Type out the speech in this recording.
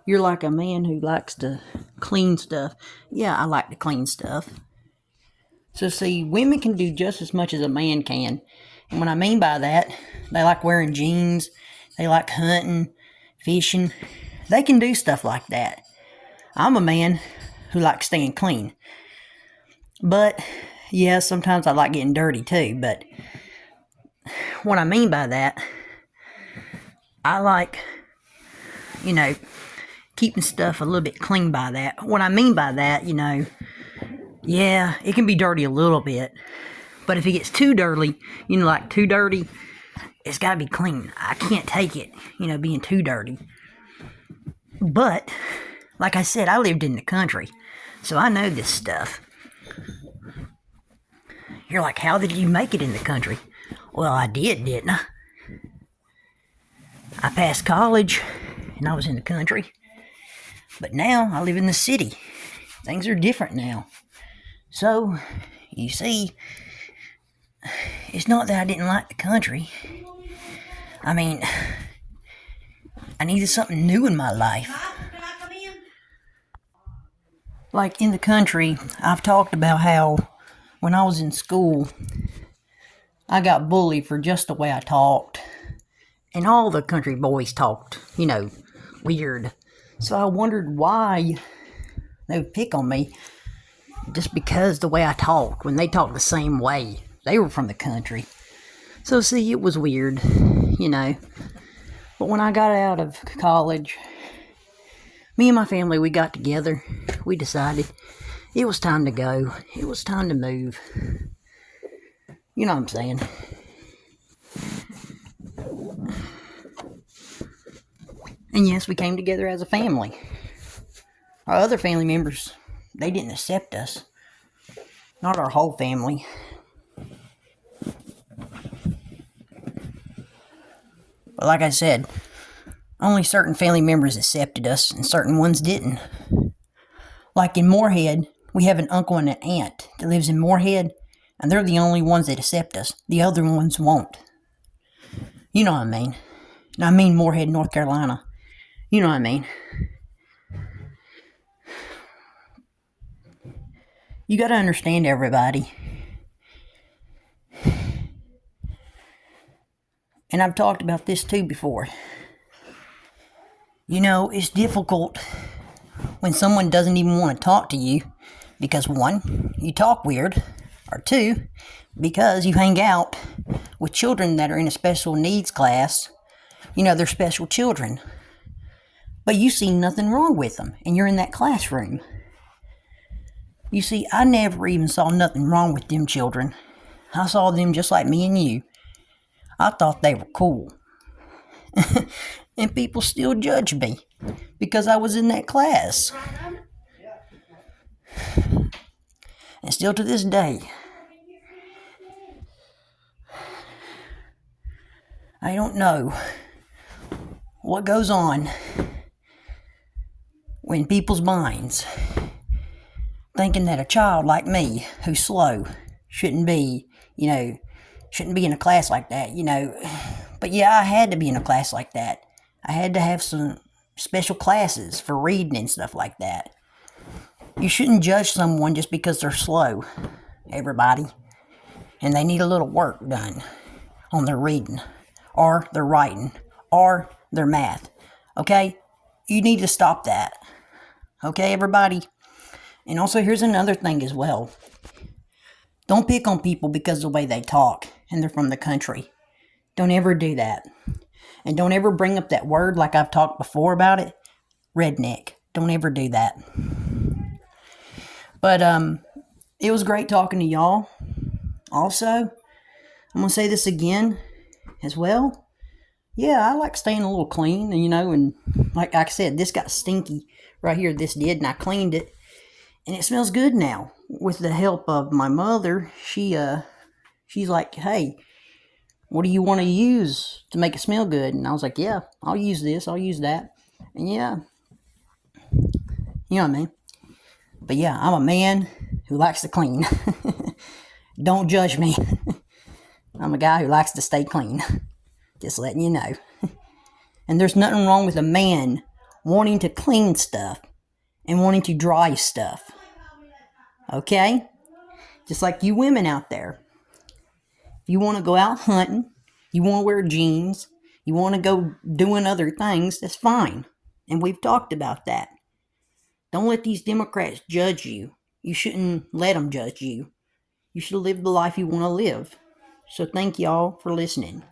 You're like a man who likes to clean stuff. Yeah, I like to clean stuff. So, see, women can do just as much as a man can. And what I mean by that, they like wearing jeans, they like hunting, fishing. They can do stuff like that. I'm a man who likes staying clean. But, yeah, sometimes I like getting dirty too. But what I mean by that, I like, you know, keeping stuff a little bit clean by that. What I mean by that, yeah, it can be dirty a little bit. But if it gets too dirty, like too dirty, it's got to be clean. I can't take it, being too dirty. But, like I said, I lived in the country, so I know this stuff. You're like, how did you make it in the country? Well, I did, didn't I? I passed college, and I was in the country. But now, I live in the city. Things are different now. So, you see, it's not that I didn't like the country. I mean, I needed something new in my life. Like in the country, I've talked about how when I was in school, I got bullied for just the way I talked. And all the country boys talked, weird. So I wondered why they would pick on me just because the way I talked, when they talked the same way. They were from the country. So see, it was weird, But when I got out of college, me and my family, we got together. We decided it was time to go. It was time to move. You know what I'm saying? And yes, we came together as a family. Our other family members, they didn't accept us. Not our whole family. But like I said, only certain family members accepted us and certain ones didn't. Like in Moorhead, we have an uncle and an aunt that lives in Moorhead, and they're the only ones that accept us. The other ones won't. You know what I mean. And I mean Moorhead, North Carolina. You know what I mean. You gotta understand everybody. And I've talked about this too before. It's difficult when someone doesn't even want to talk to you because one, you talk weird, or two, because you hang out with children that are in a special needs class. They're special children. But you see nothing wrong with them, and you're in that classroom. You see, I never even saw nothing wrong with them children. I saw them just like me and you. I thought they were cool. And people still judge me because I was in that class. And still to this day, I don't know what goes on when people's minds thinking that a child like me, who's slow, shouldn't be in a class like that, But yeah, I had to be in a class like that. I had to have some special classes for reading and stuff like that. You shouldn't judge someone just because they're slow, everybody. And they need a little work done on their reading, or their writing, or their math. Okay? You need to stop that. Okay, everybody? And also, here's another thing as well. Don't pick on people because of the way they talk and they're from the country. Don't ever do that. And don't ever bring up that word like I've talked before about it. Redneck. Don't ever do that. But it was great talking to y'all. Also, I'm going to say this again as well. Yeah, I like staying a little clean, and like I said, this got stinky right here. This did, and I cleaned it. And it smells good now. With the help of my mother, she's like, hey, what do you want to use to make it smell good? And I was like, yeah, I'll use this, I'll use that. And yeah, you know what I mean. But yeah, I'm a man who likes to clean. Don't judge me. I'm a guy who likes to stay clean. Just letting you know. And there's nothing wrong with a man wanting to clean stuff and wanting to dry stuff. Okay? Just like you women out there. If you want to go out hunting, you want to wear jeans, you want to go doing other things, that's fine. And we've talked about that. Don't let these Democrats judge you. You shouldn't let them judge you. You should live the life you want to live. So thank y'all for listening.